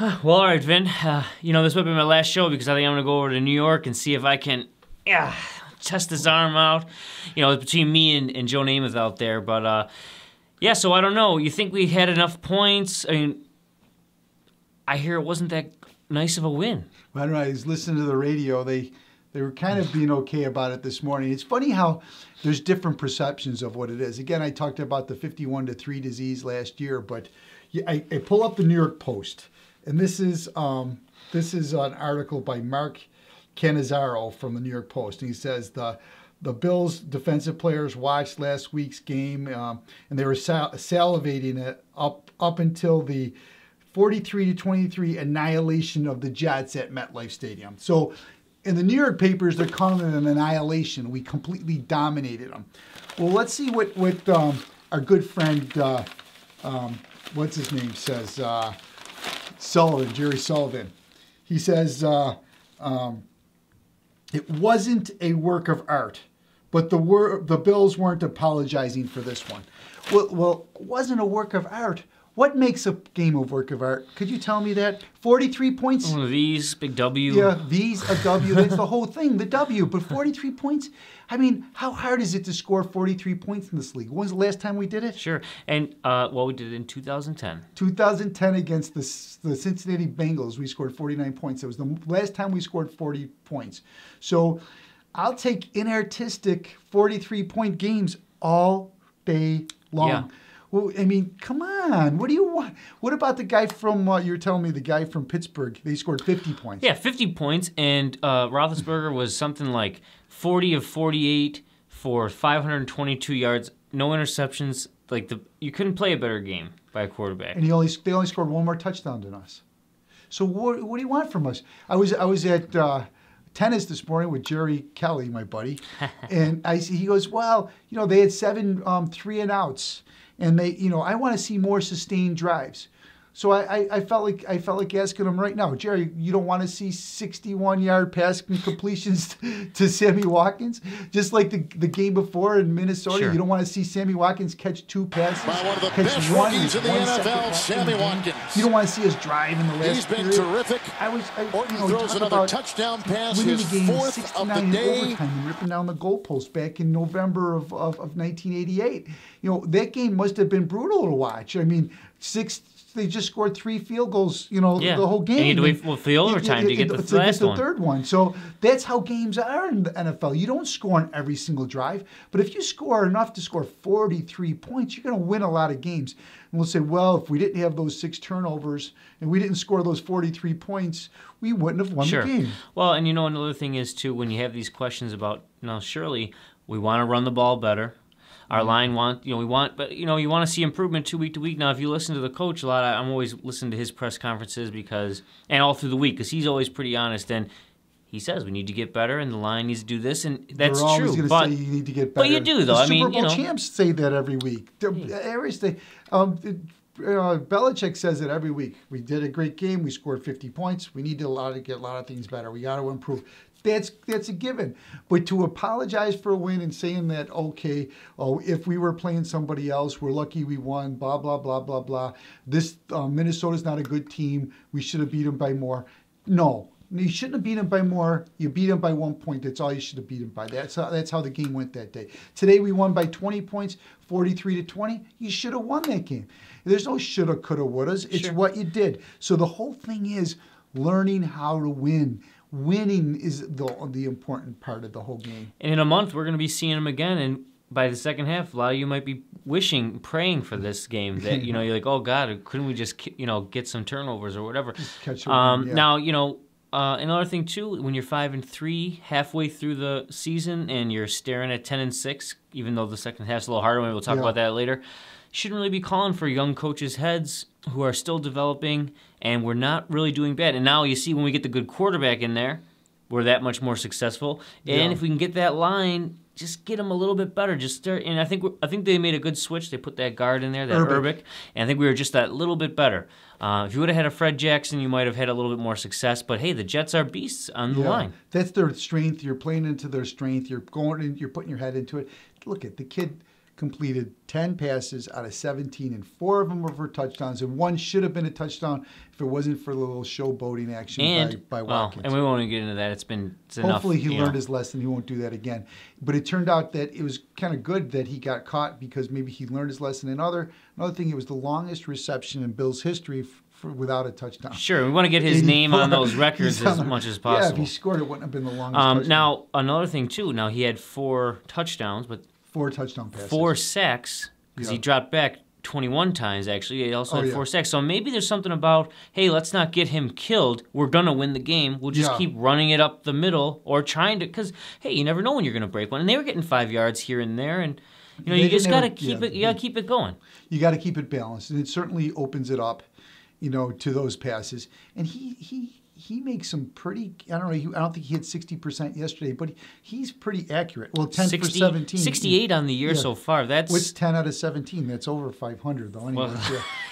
Well, all right, Vin. This might be my last show because I think I'm going to go over to New York and see if I can test his arm out. It's between me and Joe Namath out there. But, so I don't know. You think we had enough points? I mean, I hear it wasn't that nice of a win. I don't know. I was listening to the radio. They were kind of being okay about it this morning. It's funny how there's different perceptions of what it is. Again, I talked about the 51-3 disease last year, but I pull up the New York Post. And this is an article by Mark Cannizzaro from the New York Post. And he says the Bills defensive players watched last week's game, and they were salivating it up until the 43-23 annihilation of the Jets at MetLife Stadium. So in the New York papers, they're calling it an annihilation. We completely dominated them. Well, let's see what our good friend, what's his name, says. Jerry Sullivan. He says it wasn't a work of art, but the Bills weren't apologizing for this one. Well, it wasn't a work of art. What makes a game of work of art? Could you tell me that? 43 points? One of these, big W. Yeah, these, a W. That's the whole thing, the W. But 43 points? I mean, how hard is it to score 43 points in this league? When was the last time we did it? Sure. And, we did it in 2010. 2010 against the Cincinnati Bengals, we scored 49 points. It was the last time we scored 40 points. So I'll take inartistic 43-point games all day long. Yeah. Well, I mean, come on. What do you want? What about the guy from, you were telling me, the guy from Pittsburgh? They scored 50 points. Yeah, 50 points, and Roethlisberger was something like 40 of 48 for 522 yards, no interceptions. You couldn't play a better game by a quarterback. And they only scored one more touchdown than us. So what do you want from us? I was at tennis this morning with Jerry Kelly, my buddy, and he goes, well, they had 7 3-and-outs. And I want to see more sustained drives. So I felt like asking him right now, Jerry, you don't want to see 61-yard pass completions to Sammy Watkins? Just like the game before in Minnesota, sure. You don't want to see Sammy Watkins catch 2 passes? By one of the best rookies in the NFL, Sammy Watkins. You don't want to see us drive in the last He's been period. terrific. Orton throws another touchdown pass, his 4th of the day. Overtime and ripping down the goalpost back in November of 1988. That game must have been brutal to watch. I mean, they just scored 3 field goals, the whole game. And you had to wait for the overtime to get the last one. The third one. So that's how games are in the NFL. You don't score on every single drive. But if you score enough to score 43 points, you're going to win a lot of games. And we'll say, well, if we didn't have those 6 turnovers and we didn't score those 43 points, we wouldn't have won the game. Well, and another thing is, too, when you have these questions about, surely we want to run the ball better. Our line you want to see improvement week to week. Now, if you listen to the coach a lot, I'm always listening to his press conferences and all through the week, because he's always pretty honest. And he says we need to get better, and the line needs to do this, and that's true. They're always going to say you need to get better. But you do, though. The Super Bowl champs say that every week. Belichick says it every week. We did a great game. We scored 50 points. We need to get a lot of things better. We got to improve. That's a given. But to apologize for a win and saying that, if we were playing somebody else, we're lucky we won, blah, blah, blah, blah, blah. This Minnesota's not a good team. We should have beat them by more. No. You shouldn't have beat them by more. You beat them by 1 point. That's all you should have beat them by. That's how the game went that day. Today we won by 20 points, 43-20. You should have won that game. There's no shoulda, coulda, wouldas. It's what you did. So the whole thing is learning how to win. Winning is the important part of the whole game. And in a month, we're going to be seeing them again. And by the second half, a lot of you might be praying for this game. That you're like, oh God, couldn't we just get some turnovers or whatever? Catch Now another thing too, when you're 5-3 halfway through the season and you're staring at 10-6, even though the second half's a little harder, maybe we'll talk about that later. Shouldn't really be calling for young coaches' heads who are still developing, and we're not really doing bad. And now you see when we get the good quarterback in there, we're that much more successful. And if we can get that line, just get them a little bit better. Just start. And I think they made a good switch. They put that guard in there, that Urbic, and I think we were just that little bit better. If you would have had a Fred Jackson, you might have had a little bit more success. But hey, the Jets are beasts on the line. That's their strength. You're playing into their strength. You're going in, you're putting your head into it. Look at the kid. completed 10 passes out of 17, and 4 of them were for touchdowns, and 1 should have been a touchdown if it wasn't for the little showboating action by Watkins. And we won't even get into that. It's enough. Hopefully he learned his lesson. He won't do that again. But it turned out that it was kind of good that he got caught because maybe he learned his lesson. Another thing, it was the longest reception in Bills history without a touchdown. Sure, we want to get his name on those records as much as possible. Yeah, if he scored, it wouldn't have been the longest touchdown. Now, another thing, too. Now, he had 4 touchdowns, but 4 touchdown passes. 4 sacks, because he dropped back 21 times, actually. He also had 4 sacks. So maybe there's something about, hey, let's not get him killed. We're going to win the game. We'll just keep running it up the middle or trying to, because, hey, you never know when you're going to break one. And they were getting 5 yards here and there, and you just got to keep it. You got to keep it going. You got to keep it balanced, and it certainly opens it up, to those passes. And he makes some pretty. I don't know. I don't think he hit 60% yesterday, but he's pretty accurate. Well, 10 for 17, 68 on the year so far. That's what's 10 out of 17. That's over 500 though. Anyway,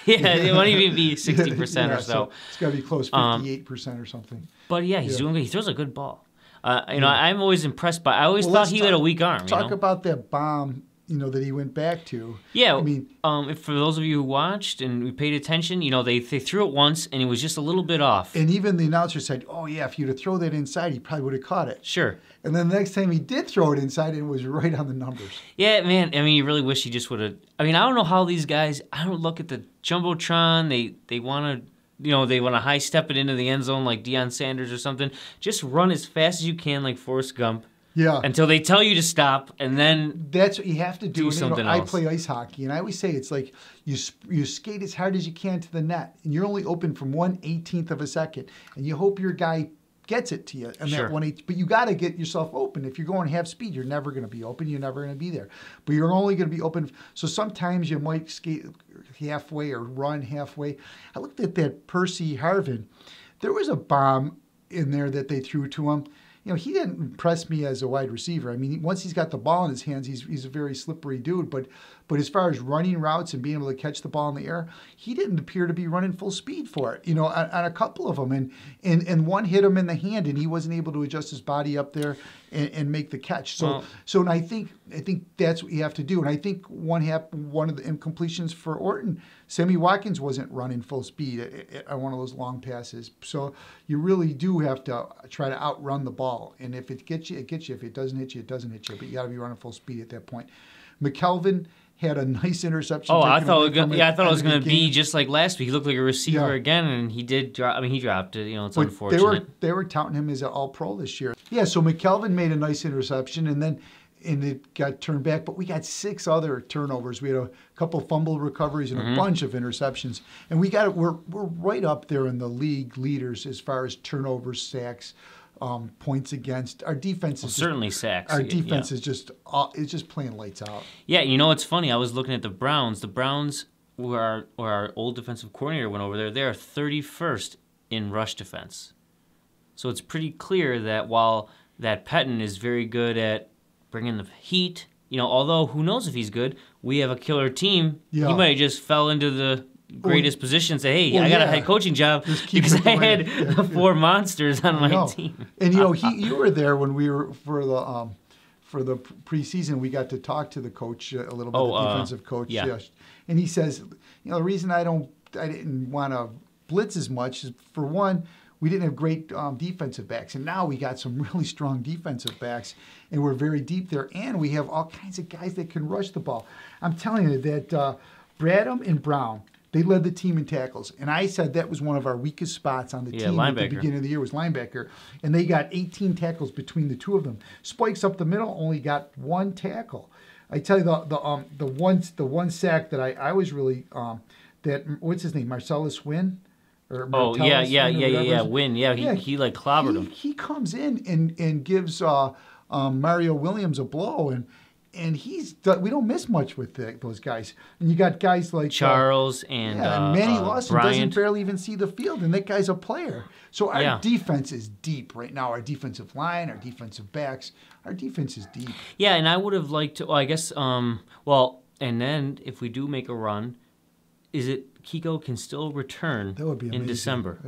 it won't even be 60% or so. It's got to be close 58% or something. But he's doing good. He throws a good ball. I'm always impressed by. I always thought he had a weak arm. Talk about that bomb. That he went back to. Yeah, I mean, for those of you who watched and we paid attention, they threw it once and it was just a little bit off. And even the announcer said, "Oh yeah, if you'd have thrown that inside, he probably would have caught it." Sure. And then the next time he did throw it inside, it was right on the numbers. Yeah, man. I mean, you really wish he just would have. I mean, I don't know how these guys. I don't look at the jumbotron. They want to. They want to high step it into the end zone like Deion Sanders or something. Just run as fast as you can, like Forrest Gump. Yeah. Until they tell you to stop, and then that's what you have to do. Something else. I play ice hockey, and I always say it's like you skate as hard as you can to the net, and you're only open from 1/18th of a second, and you hope your guy gets it to you. And that 1/8, but you got to get yourself open. If you're going half speed, you're never going to be open. You're never going to be there. But you're only going to be open. So sometimes you might skate halfway or run halfway. I looked at that Percy Harvin. There was a bomb in there that they threw to him. He didn't impress me as a wide receiver. I mean, once he's got the ball in his hands, he's a very slippery dude. But as far as running routes and being able to catch the ball in the air, he didn't appear to be running full speed for it. On a couple of them, and one hit him in the hand, and he wasn't able to adjust his body up there and make the catch. So I think that's what you have to do. And I think one of the incompletions for Orton, Sammy Watkins wasn't running full speed on one of those long passes. So you really do have to try to outrun the ball. And if it gets you, it gets you. If it doesn't hit you, it doesn't hit you. But you got to be running full speed at that point. McKelvin had a nice interception. I thought it was going to be just like last week. He looked like a receiver again, and he did drop. I mean, he dropped it. It's unfortunate. They were touting him as an All-Pro this year. Yeah, so McKelvin made a nice interception, and it got turned back. But we got 6 other turnovers. We had a couple fumble recoveries and a bunch of interceptions, and we're right up there in the league leaders as far as turnovers, sacks. Points against. Our defense is certainly sacks. Our defense is just playing lights out. Yeah, it's funny. I was looking at the Browns. The Browns, where our old defensive coordinator went over there, they are 31st in rush defense. So it's pretty clear that while that Pettin is very good at bringing the heat, although who knows if he's good, we have a killer team. Yeah. He might have just fell into the greatest position, say, hey, I got a head coaching job because I had the 4 monsters on my team. And you were there when we were for the preseason. We got to talk to the coach a little bit, the defensive coach. Yes. And he says, the reason I didn't want to blitz as much is, for one, we didn't have great defensive backs, and now we got some really strong defensive backs, and we're very deep there, and we have all kinds of guys that can rush the ball. I'm telling you that Bradham and Brown, they led the team in tackles. And I said that was one of our weakest spots on the team at the beginning of the year was linebacker. And they got 18 tackles between the 2 of them. Spikes up the middle only got 1 tackle. I tell you, the one sack that I was really what's his name, Marcellus Wynn? Wynn. Wynn. He like clobbered him. He comes in and gives Mario Williams a blow, and we don't miss much with those guys. And you got guys like Charles and Manny Lawson Bryant. doesn't barely even see the field, and that guy's a player. So our defense is deep right now. Our defensive line, our defensive backs, our defense is deep. Yeah, and I would have liked to. Well, I guess. And then if we do make a run, is it Kiko can still return that would be in December?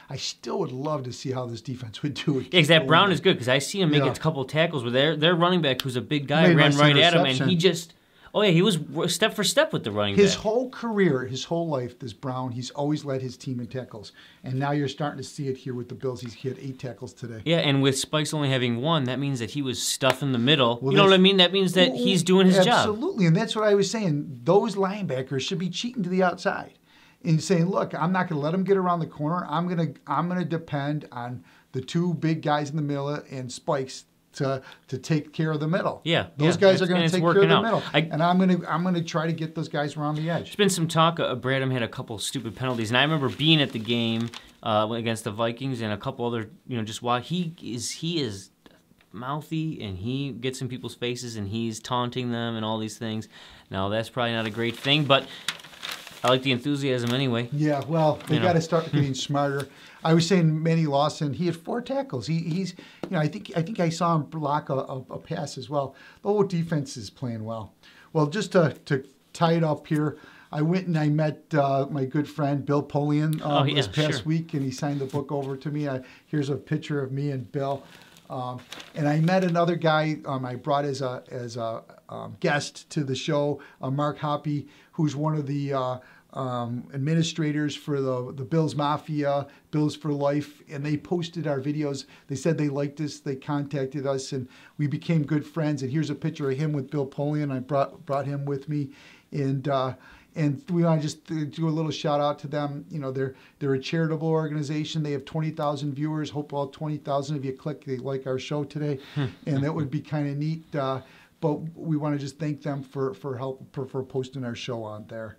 I still would love to see how this defense would do it. Yeah, that Brown is good because I see him making a couple tackles with their running back, who's a big guy, ran right at him, and he just. Oh, yeah, he was step for step with the running His back. whole career, his whole life, this Brown, he's always led his team in tackles. And now you're starting to see it here with the Bills. He had 8 tackles today. Yeah, and with Spikes only having 1, that means that he was stuffing the middle. Well, you know what I mean? That means that he's doing his job. Absolutely, and that's what I was saying. Those linebackers should be cheating to the outside and saying, look, I'm not going to let him get around the corner. I'm gonna depend on the 2 big guys in the middle and Spikes to take care of the middle. Yeah, those guys are going to take care of the out. middle, and I'm gonna try to get those guys around the edge. There's been some talk. Bradham had a couple stupid penalties, and I remember being at the game against the Vikings and a couple other, just why he is mouthy and he gets in people's faces and he's taunting them and all these things. Now that's probably not a great thing, but I like the enthusiasm anyway. Yeah, well, they got to start getting smarter. I was saying Manny Lawson, he had 4 tackles. He's, I think I saw him block a pass as well. The whole defense is playing well. Well, just to tie it up here, I went and I met my good friend Bill Polian this past week, and he signed the book over to me. Here's a picture of me and Bill. And I met another guy I brought as a guest to the show, Mark Hoppy, who's one of the administrators for the Bills Mafia, Bills for Life, and they posted our videos. They said they liked us. They contacted us, and we became good friends. And here's a picture of him with Bill Polian. I brought him with me, and we want to just do a little shout out to them. They're a charitable organization. They have 20,000 viewers. Hope all 20,000 of you they like our show today, and that would be kind of neat. But we want to just thank them for posting our show on there.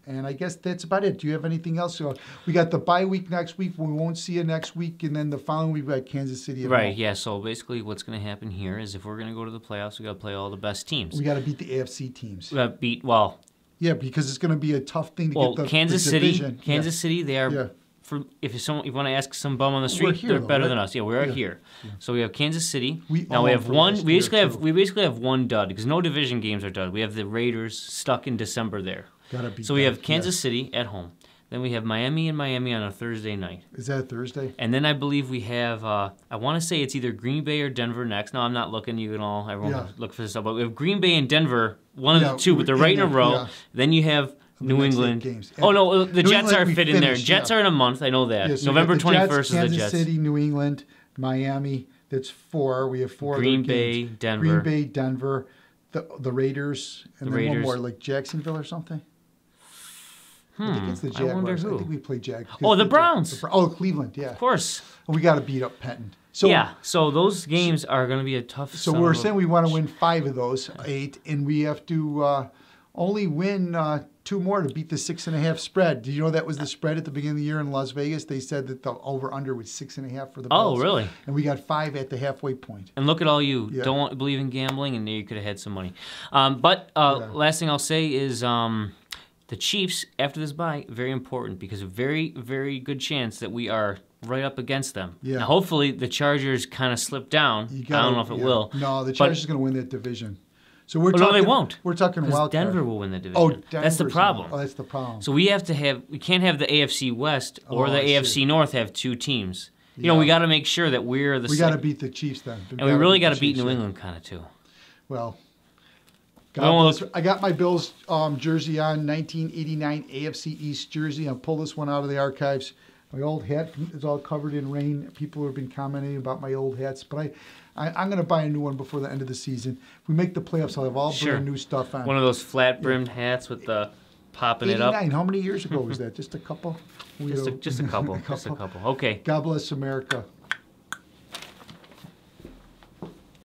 And I guess that's about it. Do you have anything else? So we got the bye week next week. We won't see you next week, and then the following week we got Kansas City. Right. Yeah. So basically, what's going to happen here is if we're going to go to the playoffs, we got to play all the best teams. We got to beat the AFC teams. We got to beat Yeah, because it's going to be a tough thing to get the Kansas division. Kansas City, they are. Yeah. If you want to ask some bum on the street, they're better than us. Yeah, we're here. Yeah. So we have Kansas City. We have one. We basically have one dud because no division games are dud. We have the Raiders stuck in December there. So we have Kansas City at home. Then we have Miami and Miami on a Thursday night. Is that Thursday? And then I believe we have, I want to say it's either Green Bay or Denver next. No, I'm not looking. You can all, everyone look for this up. But we have Green Bay and Denver, one of the two, but they're right in a row. Yeah. Then you have New England. Games. Oh, no, the Jets are fit in there. Jets are in a month. I know that. Yeah, so November 21st is the Jets. Kansas City, New England, Miami. That's 4. We have 4 Green Bay, Denver. Green Bay, Denver, the Raiders, and then one more, like Jacksonville or something. I think it's the Jaguars. I wonder who. I think we play Jaguars. Oh, the Browns. Cleveland, yeah. Of course. We got to beat up Penton. So those games are going to be a tough. So we're saying we want to win 5 of those 8, and we have to only win 2 more to beat the 6.5 spread. Did you know that was the spread at the beginning of the year in Las Vegas? They said that the over/under was 6.5 for the Bills. Oh, really? And we got 5 at the halfway point. And look at all you don't believe in gambling, and there you could have had some money. Last thing I'll say is. The Chiefs, after this bye, very important because a very, very good chance that we are right up against them. Yeah. Now, hopefully, the Chargers kind of slip down. I don't know if it will. No, the Chargers are going to win that division. So we're talking. No, they won't. We're talking wild card. Denver will win the division. That's the problem. That's the problem. So we can't have the AFC West or the AFC North have 2 teams. You know, we got to make sure that we're the. We got to beat the Chiefs then, and we really got to beat New England kind of too. Well. I got my Bills jersey on, 1989 AFC East jersey. I'll pull this one out of the archives. My old hat is all covered in rain. People have been commenting about my old hats, but I'm going to buy a new one before the end of the season. If we make the playoffs, I'll have all brand new stuff on. One of those flat-brimmed hats with the popping it up. 89. How many years ago was that? Just a couple? Just a couple. Just a couple. Okay. God bless America.